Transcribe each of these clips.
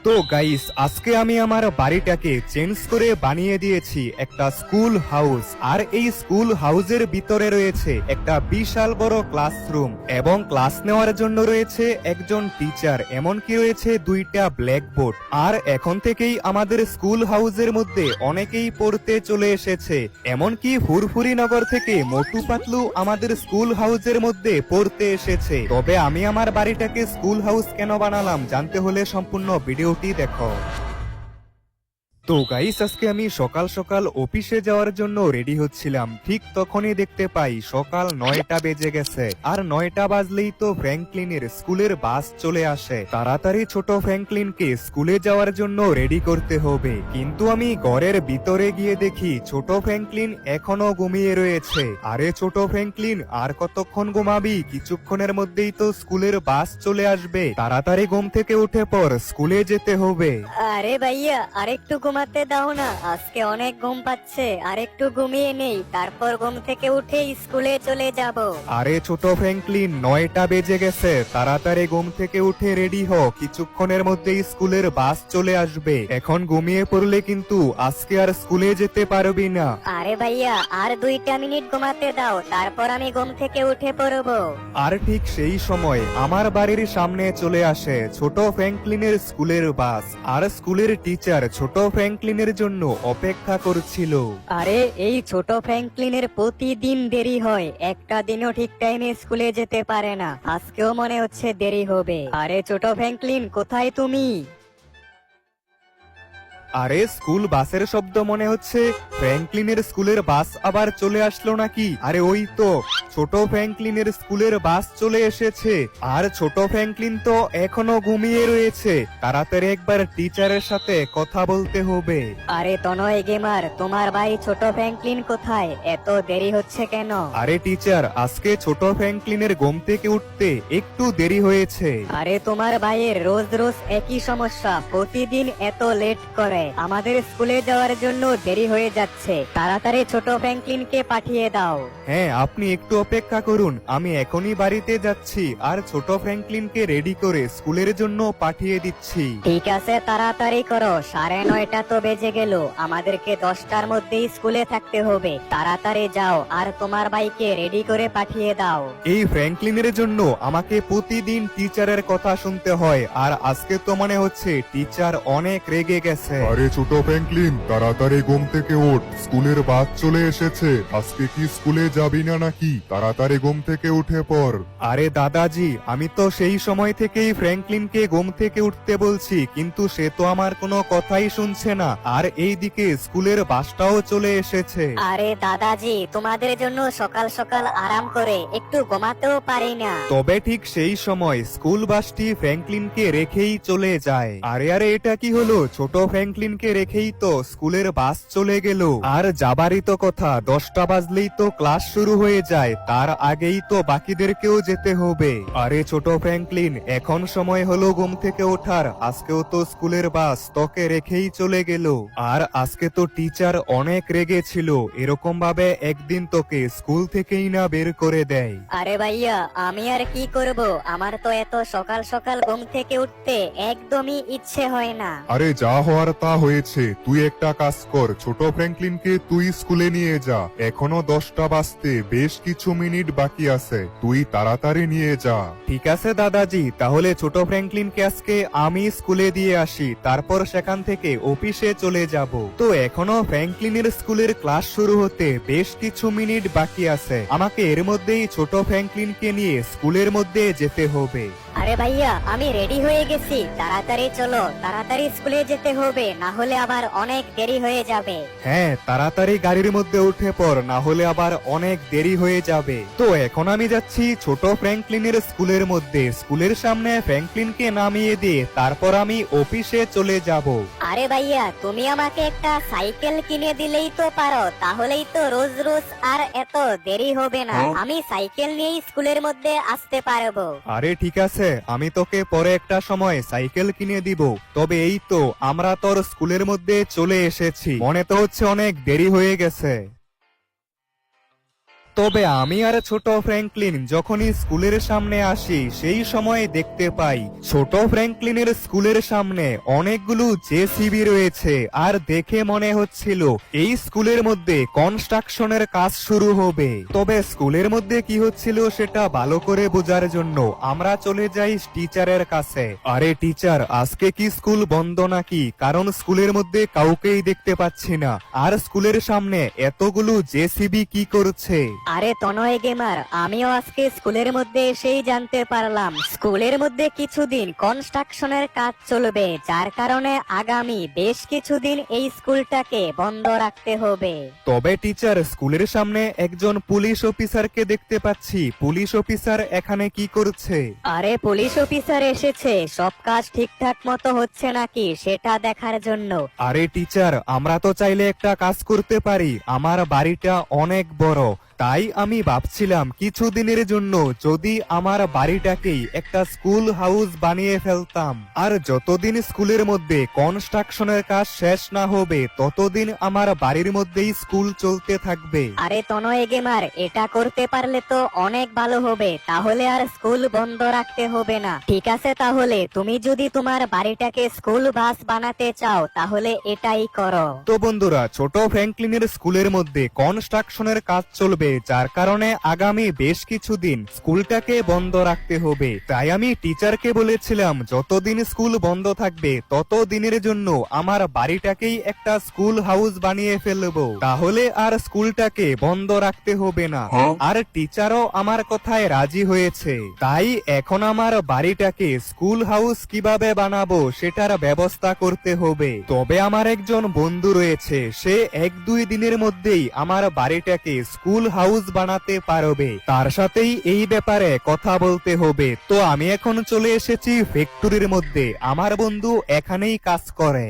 তো গাইস, আজকে আমি আমার বাড়িটাকে চেঞ্জ করে বানিয়ে দিয়েছি একটা স্কুল হাউস। আর এই স্কুল হাউসের ভিতরে রয়েছে একটা বিশাল বড় ক্লাসরুম এবং ক্লাস নেওয়ার জন্য রয়েছে একজন টিচার, এমনকি রয়েছে দুইটা ব্ল্যাকবোর্ড। আর এখন থেকেই আমাদের স্কুল হাউসের মধ্যে অনেকেই পড়তে চলে এসেছে, এমনকি ফুরফুরি নগর থেকে মোটু পাতলু আমাদের স্কুল হাউসের মধ্যে পড়তে এসেছে। তবে আমি আমার বাড়িটাকে স্কুল হাউস কেন বানালাম জানতে হলে সম্পূর্ণ ভিডিওটি দেখো। তো গাইস, আজকে আমি সকাল সকাল অফিসে যাওয়ার জন্য রেডি হচ্ছিলাম, ঠিক তখনই দেখতে পাই সকাল 9টা বেজে গেছে। আর 9টা বাজলেই তো ফ্র্যাঙ্কলিনের স্কুলের বাস চলে আসে। তাড়াতাড়ি ছোট ফ্র্যাঙ্কলিনকে স্কুলে যাওয়ার জন্য রেডি করতে হবে। কিন্তু আমি ঘরের ভিতরে গিয়ে দেখি ছোট ফ্র্যাঙ্কলিন এখনো ঘুমিয়ে রয়েছে। আরে ছোট ফ্র্যাঙ্কলিন, আর কতক্ষণ ঘুমাবি? কিছুক্ষণের মধ্যেই তো স্কুলের বাস চলে আসবে, তাড়াতাড়ি ঘুম থেকে উঠে পর, স্কুলে যেতে হবে। আরে ভাইয়া, আরেকটু ঘুমাতে দাও না, আজকে অনেক ঘুম পাচ্ছে। আরেকটু ঘুমিয়ে নেই, তারপর ঘুম থেকে উঠে স্কুলে চলে যাব। আরে ছোট ফ্র্যাঙ্কলিন, 9টা বেজে গেছে, তাড়াতাড়ি ঘুম থেকে উঠে রেডি হ, কিছুক্ষণের মধ্যেই স্কুলের বাস চলে আসবে। এখন ঘুমিয়ে পড়লে কিন্তু আজকে আর স্কুলে যেতে পারবি না। আরে ভাইয়া, আর 2টা মিনিট ঘুমাতে দাও, তারপর আমি ঘুম থেকে উঠে পড়বো। আর ঠিক সেই সময় আমার বাড়ির সামনে চলে আসে ছোট ফ্র্যাঙ্কলিনের স্কুলের বাস। আর স্কুলের টিচার ছোট ফ্র্যাঙ্কলিনের জন্য অপেক্ষা করছিল। আরে এই ছোট ফ্র্যাঙ্কলিনের প্রতিদিন দেরি হয়, একটা দিনও ঠিক টাইমে স্কুলে যেতে পারে না। আজকেও মনে হচ্ছে দেরি হবে। আরে ছোট ফ্র্যাঙ্কলিন, কোথায় তুমি? আরে স্কুল বাসের শব্দ মনে হচ্ছে। ফ্র্যাঙ্কলিনের স্কুলের বাস আবার চলে আসলো নাকি? আরে ওই তো ছোট ফ্র্যাঙ্কলিনের স্কুলের বাস চলে এসেছে। আর ছোট ফ্র্যাঙ্কলিন তো এখনো ঘুমিয়ে রয়েছে, তাড়াতাড়ি একবার টিচারের সাথে কথা বলতে হবে। আরে তনয় গেমার, তোমার ভাই ছোট ফ্র্যাঙ্কলিন কোথায়? এত দেরি হচ্ছে কেন? আরে টিচার, আজকে ছোট ফ্র্যাঙ্কলিনের ঘুম থেকে উঠতে একটু দেরি হয়েছে। আরে তোমার ভাইয়ের রোজ রোজ একই সমস্যা, প্রতিদিন এত লেট করে। আমাদের স্কুলে যাওয়ার জন্য দেরি হয়ে যাচ্ছে, তাড়াতাড়ি ছোট ফ্র্যাঙ্কলিনকে পাঠিয়ে দাও। হ্যাঁ, আপনি একটু অপেক্ষা করুন, আমি এখনই বাড়িতে যাচ্ছি আর ছোট ফ্র্যাঙ্কলিনকে রেডি করে স্কুলের জন্য পাঠিয়ে দিচ্ছি। ঠিক আছে, তাড়াতাড়ি করো, 9:30 তো বেজে গেল। আমাদেরকে 10টার মধ্যেই স্কুলে থাকতে হবে। তাড়াতাড়ি যাও আর তোমার ভাইকে রেডি করে পাঠিয়ে দাও। এই ফ্র্যাঙ্কলিনের জন্য আমাকে প্রতিদিন টিচারের কথা শুনতে হয়, আর আজকে তো মনে হচ্ছে টিচার অনেক রেগে গেছে। আরে ছোট ফ্র্যাঙ্কলিন, তাড়াতাড়ি ঘুম থেকে ওঠ, স্কুলের বাস চলে এসেছে। আজকে কি স্কুলে যাবি না নাকি? তাড়াতাড়ি ঘুম থেকে উঠে পড়। আরে দাদাজি, আমি তো সেই সময় থেকেই ফ্র্যাঙ্কলিনকে ঘুম থেকে উঠতে বলছি, কিন্তু সে তো আমার কোনো কথাই শুনছে না। আর এইদিকে স্কুলের বাসটাও চলে এসেছে। আরে দাদাজি, তোমাদের জন্য সকাল সকাল আরাম করে একটু ঘুমাতেও পারি না। তবে ঠিক সেই সময় স্কুল বাসটি ফ্র্যাঙ্কলিনকে রেখেই চলে যায়। আরে আরে, এটা কি হলো? ছোট ফ্র্যাঙ্কলিনকে রেখেই তো স্কুলের বাস চলে গেল। আর যাবারই তো কথা, 10টা বাজলেই তো ক্লাস শুরু হয়ে যায়, তার আগেই তো বাকিদেরকেও যেতে হবে। আরে ছোট ফ্র্যাঙ্কলিন, এখন সময় হলো ঘুম থেকে ওঠার, আজকেও তো স্কুলের বাস তোকে রেখেই চলে গেল। আর আজকে তো টিচার অনেক রেগে ছিল, এরকম ভাবে একদিন তোকে স্কুল থেকেই না বের করে দেয়। আরে ভাইয়া, আমি আর কি করব? আমার তো এত সকাল সকাল ঘুম থেকে উঠতে একদমই ইচ্ছে হয় না। আরে যা হওয়ার তা হয়েছে, তুই একটা কাজ কর, ছোট ফ্র্যাঙ্কলিনকে তুই স্কুলে নিয়ে যা। এখনো 10টা বাজতে বেশ কিছু মিনিট বাকি আছে, তুই তাড়াতাড়ি নিয়ে যা। ঠিক আছে দাদাজি, তাহলে ছোট ফ্র্যাঙ্কলিনকে আজকে আমি স্কুলে দিয়ে আসি, তারপর সেখান থেকে অফিসে চলে যাব। তো এখনো ফ্র্যাঙ্কলিনের স্কুলের ক্লাস শুরু হতে বেশ কিছু মিনিট বাকি আছে, আমাকে এর মধ্যেই ছোট ফ্র্যাঙ্কলিনকে নিয়ে স্কুলের মধ্যে যেতে হবে। আরে ভাইয়া, আমি রেডি হয়ে গেছি, তাড়াতাড়ি চলো, তাড়াতাড়ি স্কুলে যেতে হবে, না হলে আবার অনেক দেরি হয়ে যাবে। হ্যাঁ, তাড়াতাড়ি গাড়ির মধ্যে উঠে পড়, না হলে আবার অনেক দেরি হয়ে যাবে। তো এখন আমি যাচ্ছি ছোট ফ্র্যাঙ্কলিনের স্কুলের মধ্যে, স্কুলের সামনে ফ্র্যাঙ্কলিনকে নামিয়ে দিয়ে তারপর আমি অফিসে চলে যাব। আরে ভাইয়া, তুমি আমাকে একটা সাইকেল কিনে দিলেই তো পারো, তাহলেই তো রোজ রোজ আর এত দেরি হবে না। আমি সাইকেল নিয়েই স্কুলের মধ্যে আসতে পারবো। আরে ঠিক আছে, আমি তোকে পরে একটা সময় সাইকেল কিনে দিব। তবে এই তো আমরা তোর স্কুলের মধ্যে চলে এসেছি, মনে তো হচ্ছে অনেক দেরি হয়ে গেছে। তবে আমি আর ছোট ফ্র্যাঙ্কলিন যখনই স্কুলের সামনে আসি সেই সময় দেখতে পাই ছোট ফ্র্যাঙ্কলিনের স্কুলের সামনে অনেকগুলো জেসিবি রয়েছে, আর দেখে মনে হচ্ছিল এই স্কুলের মধ্যে কনস্ট্রাকশনের কাজ শুরু হবে। তবে স্কুলের মধ্যে কি হচ্ছিল সেটা ভালো করে বোঝার জন্য আমরা চলে যাই টিচারের কাছে। আরে টিচার, আজকে কি স্কুল বন্ধ নাকি? কারণ স্কুলের মধ্যে কাউকেই দেখতে পাচ্ছি না, আর স্কুলের সামনে এতগুলো জেসিবি কি করছে? আরে তনয় গেমার, আমিও আজকে স্কুলের মধ্যে এসেই জানতে পারলাম স্কুলের মধ্যে কিছুদিন কনস্ট্রাকশনের কাজ চলবে, যার কারণে আগামী বেশ কিছুদিন এই স্কুলটাকে বন্ধ রাখতে হবে। তবে টিচার, স্কুলের সামনে একজন পুলিশ অফিসারকে দেখতে পাচ্ছি। পুলিশ অফিসার এখানে কি করছে? আরে পুলিশ অফিসার এসেছে সব কাজ ঠিকঠাক মতো হচ্ছে নাকি সেটা দেখার জন্য। আরে টিচার, আমরা তো চাইলে একটা কাজ করতে পারি। আমার বাড়িটা অনেক বড়, তাই আমি ভাবছিলাম কিছুদিনের জন্য যদি আমার বাড়িটাকেই একটা স্কুল হাউস বানিয়ে ফেলতাম, আর যতদিন স্কুলের মধ্যে কনস্ট্রাকশনের কাজ শেষ না হবে ততদিন আমার বাড়ির মধ্যেই স্কুল চলতে থাকবে। আরে তনয় গেমার, এটা করতে পারলে তো অনেক ভালো হবে, তাহলে আর স্কুল বন্ধ রাখতে হবে না। ঠিক আছে, তাহলে তুমি যদি তোমার বাড়িটাকে স্কুল বাস বানাতে চাও তাহলে এটাই করো। তো বন্ধুরা, ছোট ফ্র্যাঙ্কলিনের স্কুলের মধ্যে কনস্ট্রাকশনের কাজ চলবে, যার কারণে আগামী বেশ কিছুদিন স্কুলটাকে বন্ধ রাখতে হবে। তাই আমি টিচারকে বলেছিলাম যতদিন স্কুল বন্ধ থাকবে ততদিনের জন্য আমার বাড়িটাকেই একটা স্কুল হাউস বানিয়ে ফেলবো, তাহলে আর স্কুলটাকে বন্ধ রাখতে হবে না। আর টিচারও আমার কথায় রাজি হয়েছে। তাই এখন আমার বাড়িটাকে স্কুল হাউস কিভাবে বানাবো সেটার ব্যবস্থা করতে হবে। তবে আমার একজন বন্ধু রয়েছে, সে 1-2 দিনের মধ্যেই আমার বাড়িটাকে স্কুল হাউস বানাতে পারবে। তার সাথেই এই ব্যাপারে কথা বলতে হবে। তো আমি এখন চলে এসেছি ফ্যাক্টরির মধ্যে। আমার বন্ধু এখানেই কাজ করে।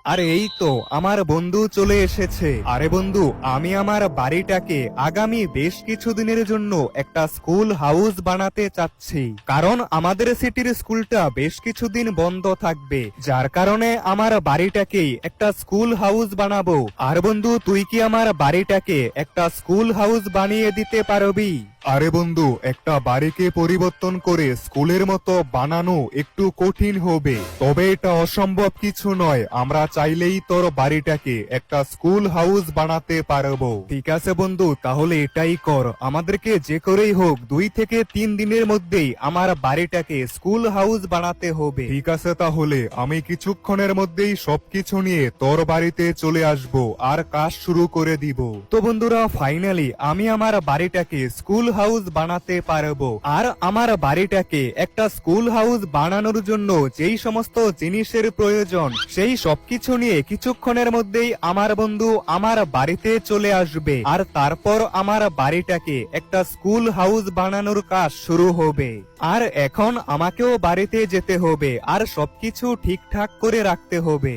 আরে এই তো আমার বন্ধু চলে এসেছে। আরে বন্ধু, আমি আমার বাড়িটাকে আগামী বেশ কিছুদিনের জন্য একটা স্কুল হাউস বানাতে চাচ্ছি, কারণ আমাদের সিটির স্কুলটা বেশ কিছুদিন বন্ধ থাকবে, যার কারণে আমার বাড়িটাকেই একটা স্কুল হাউস বানাবো। আর বন্ধু, তুই কি আমার বাড়িটাকে একটা স্কুল হাউস বানিয়ে দিতে পারবি? আরে বন্ধু, একটা বাড়িকে পরিবর্তন করে স্কুলের মতো বানানো একটু কঠিন হবে, তবে এটা অসম্ভব কিছু নয়। আমরা চাইলেই তোর বাড়িটাকে একটা স্কুল হাউস বানাতে পারবো। ঠিক আছে বন্ধু, তাহলে এটাই কর। আমাদেরকে যে করেই হোক 2 থেকে 3 দিনের মধ্যেই আমার বাড়িটাকে স্কুল হাউস বানাতে হবে। ঠিক আছে, তাহলে আমি কিছুক্ষণের মধ্যেই সবকিছু নিয়ে তোর বাড়িতে চলে আসব আর কাজ শুরু করে দিব। তো বন্ধুরা, ফাইনালি আমি আমার বাড়িটাকে স্কুল হাউস বানাতে পারবো। আর আমার বাড়িটাকে একটা স্কুল হাউস বানানোর জন্য যেই সমস্ত জিনিসের প্রয়োজন সেই সবকিছু নিয়ে কিছুক্ষণের মধ্যেই আমার বন্ধু আমার বাড়িতে চলে আসবে, আর তারপর আমার বাড়িটাকে একটা স্কুল হাউস বানানোর কাজ শুরু হবে। আর এখন আমাকেও বাড়িতে যেতে হবে আর সবকিছু ঠিকঠাক করে রাখতে হবে।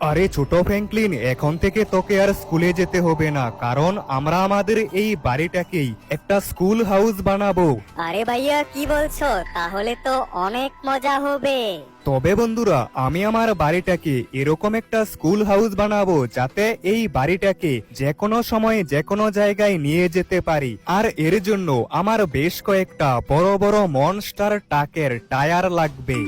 আরে ছোট ফ্র্যাঙ্কলিন, এখন থেকে তোকে আর স্কুলে যেতে হবে না, কারণ আমরা আমাদের এই বাড়িটাকেই একটা স্কুল হাউস বানাবো। আরে ভাইয়া, কি বলছো? তাহলে তো অনেক মজা হবে। তবে বন্ধুরা, আমি আমার বাড়িটাকে এরকম একটা স্কুল হাউস বানাবো যাতে এই বাড়িটাকে যে কোনো সময় যে কোনো জায়গায় নিয়ে যেতে পারি। আর এর জন্য আমার বেশ কয়েকটা বড় বড় মনস্টার ট্রাকের টায়ার লাগবে।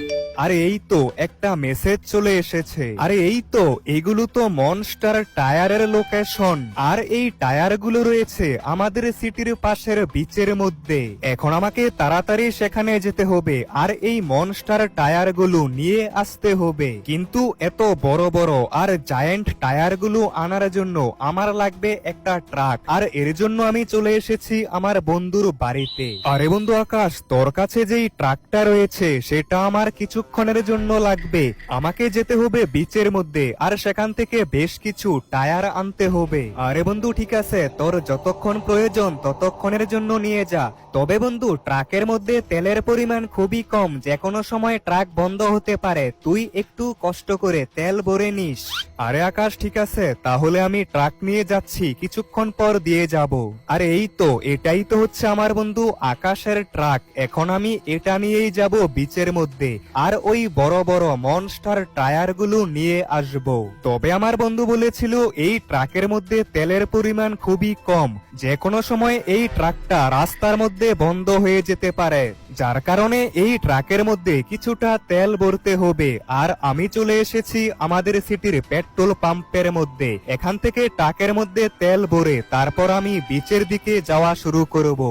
আরে এই তো একটা মেসেজ চলে এসেছে। আরে এই তো, এগুলো তো মনস্টার টায়ারের লোকেশন, আর এই টায়ার গুলো রয়েছে আমাদের সিটির পাশের বিচের মধ্যে। এখন আমাকে তাড়াতাড়ি সেখানে যেতে হবে আর এই মনস্টার টায়ার গুলো নিয়ে আসতে হবে। কিন্তু এত বড় বড় আর জায়ান্ট টায়ার গুলো আনার জন্য আমার লাগবে একটা ট্রাক, আর এর জন্য আমি চলে এসেছি আমার বন্ধুর বাড়িতে। আরে বন্ধু আকাশ, তোর কাছে যেই ট্রাকটা রয়েছে সেটা আমার কিছুক্ষণের জন্য লাগবে। আমাকে যেতে হবে বিচের মধ্যে আর সেখান থেকে বেশ কিছু টায়ার আনতে হবে। আরে বন্ধু ঠিক আছে, তোর যতক্ষণ প্রয়োজন ততক্ষণের জন্য নিয়ে যা। তবে বন্ধু, ট্রাকের মধ্যে তেলের পরিমাণ খুবই কম, যে কোনো সময় ট্রাক বন্ধ হতে পারে। তুই একটু কষ্ট করে তেল ভরে নিস। আরে আকাশ ঠিক আছে, তাহলে আমি ট্রাক নিয়ে যাচ্ছি, কিছুক্ষণ পর দিয়ে যাব। আরে এই তো, এটাই তো হচ্ছে আমার বন্ধু আকাশের ট্রাক। এখন আমি এটা নিয়েই যাব বিচের মধ্যে, আর আর ওই বড় বড় মনস্টার টায়ারগুলো নিয়ে আসব। তবে আমার বন্ধু বলেছিল এই ট্রাকের মধ্যে তেলের পরিমাণ খুবই কম, যে কোনো সময় এই ট্রাকটা রাস্তার মধ্যে বন্ধ হয়ে যেতে পারে, যার কারণে এই ট্রাকের মধ্যে কিছুটা তেল ভরতে হবে। আর আমি চলে এসেছি আমাদের সিটির পেট্রোল পাম্পের মধ্যে। এখান থেকে ট্রাকের মধ্যে তেল ভরে তারপর আমি বিচের দিকে যাওয়া শুরু করব।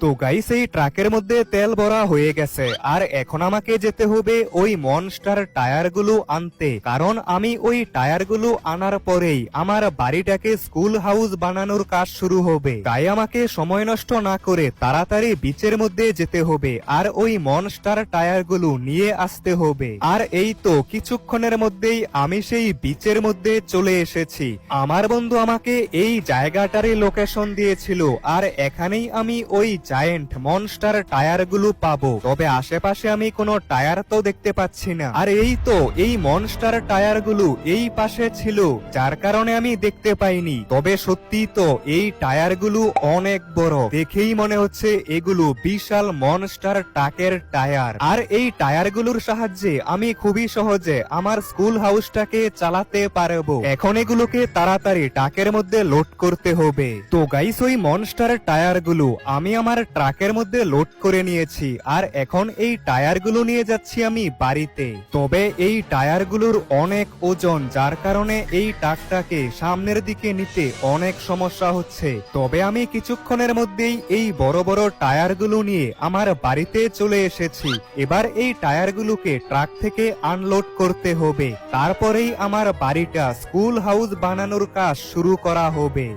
তো গাইস, এই ট্রাকের মধ্যে তেল ভরা হয়ে গেছে, আর এখন আমাকে যেতে হবে ওই মনস্টার টায়ারগুলো আনতে, কারণ আমি ওই টায়ারগুলো আনার পরেই আমার বাড়িটাকে স্কুল হাউস বানানোর কাজ শুরু হবে। তাই আমাকে সময় নষ্ট না করে তাড়াতাড়ি বিচের মধ্যে যেতে হবে আর ওই মনস্টার টায়ারগুলো নিয়ে আসতে হবে। আর এই তো কিছুক্ষণের মধ্যেই আমি সেই বিচের মধ্যে চলে এসেছি। আমার বন্ধু আমাকে এই জায়গাটারই লোকেশন দিয়েছিল, আর এখানেই আমি ওই জায়েন্ট মনস্টার টায়ারগুলো পাবো। তবে আশেপাশে আমি কোনো টায়ার তো দেখতে পাচ্ছি না। আর এই তো এই মনস্টার টায়ারগুলো এই পাশে ছিল, যার কারণে আমি দেখতে পাইনি। তবে সত্যি তো এই টায়ারগুলো অনেক বড়, দেখেই মনে হচ্ছে এগুলো বিশাল মনস্টার ট্রাকের টায়ার। আর এই টায়ারগুলোর সাহায্যে আমি খুবই সহজে আমার স্কুল হাউসটাকে চালাতে পারবো। এখন এগুলোকে তাড়াতাড়ি ট্রাকের মধ্যে লোড করতে হবে। তো গাইস, ওই মনস্টার টায়ারগুলো আমি আমার ট্রাকের মধ্যে লোড করে নিয়েছি, আর এখন এই টায়ারগুলো নিয়ে যাচ্ছি আমি বাড়িতে। তবে এই টায়ারগুলোর অনেক ওজন, যার কারণে এই ট্রাকটাকে সামনের দিকে নিতে অনেক সমস্যা হচ্ছে। তবে আমি কিছুক্ষণের মধ্যেই এই বড় বড় টায়ারগুলো নিয়ে আমার বাড়িতে চলে এসেছি। এবার এই টায়ারগুলোকে ট্রাক থেকে আনলোড করতে হবে, তারপরেই আমার বাড়িটা স্কুল হাউস বানানোর কাজ শুরু করা হবে।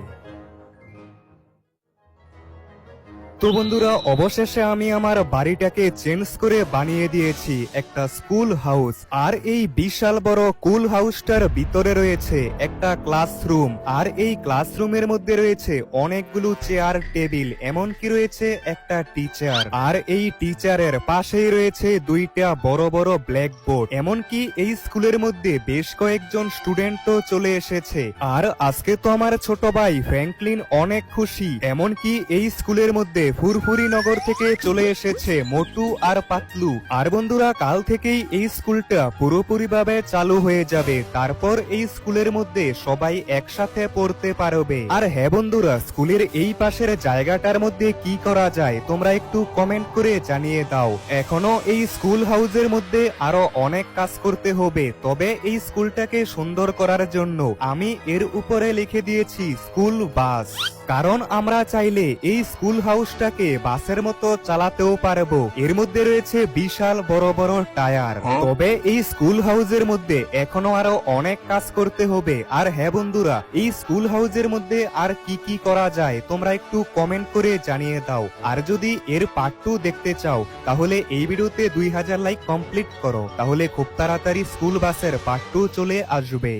তো বন্ধুরা, অবশেষে আমি আমার বাড়িটাকে চেঞ্জ করে বানিয়ে দিয়েছি একটা স্কুল হাউস। আর এই বিশাল বড় স্কুল হাউসটার ভিতরে রয়েছে একটা ক্লাসরুম, আর এই ক্লাসরুমের মধ্যে রয়েছে অনেকগুলো চেয়ার টেবিল, এমনকি রয়েছে একটা টিচার। আর এই টিচারের পাশেই রয়েছে দুইটা বড় বড় ব্ল্যাকবোর্ড। এমনকি এই স্কুলের মধ্যে বেশ কয়েকজন স্টুডেন্টও চলে এসেছে। আর আজকে তো আমার ছোট ভাই ফ্র্যাঙ্কলিন অনেক খুশি, এমনকি এই স্কুলের মধ্যে ফুরফুরি নগর থেকে চলে এসেছে মোটু আর পাতলু। আর বন্ধুরা, কাল থেকেই এই স্কুলটা পুরোপুরিভাবে চালু হয়ে যাবে। তারপর এই স্কুলের মধ্যে সবাই একসাথে পড়তে পারবে। আর হ্যাঁ বন্ধুরা, স্কুলের এই পাশের জায়গাটার মধ্যে কি করা যায় তোমরা একটু কমেন্ট করে জানিয়ে দাও। এখনো এই স্কুল হাউসের মধ্যে আরো অনেক কাজ করতে হবে। তবে এই স্কুলটাকে সুন্দর করার জন্য আমি এর উপরে লিখে দিয়েছি স্কুল বাস, কারণ আমরা চাইলে এই স্কুল হাউসটাকে বাসের মতো চালাতেও পারবো। এর মধ্যে রয়েছে বিশাল বড় বড় টায়ার। তবে এই স্কুল হাউসের মধ্যে এখনো আরো অনেক কাজ করতে হবে। আর হ্যাঁ বন্ধুরা, এই স্কুল হাউসের মধ্যে আর কি কি করা যায় তোমরা একটু কমেন্ট করে জানিয়ে দাও। আর যদি এর পার্ট 2 দেখতে চাও তাহলে এই ভিডিওতে 2000 লাইক কমপ্লিট করো, তাহলে খুব তাড়াতাড়ি স্কুল বাসের পার্ট 2 চলে আসবে।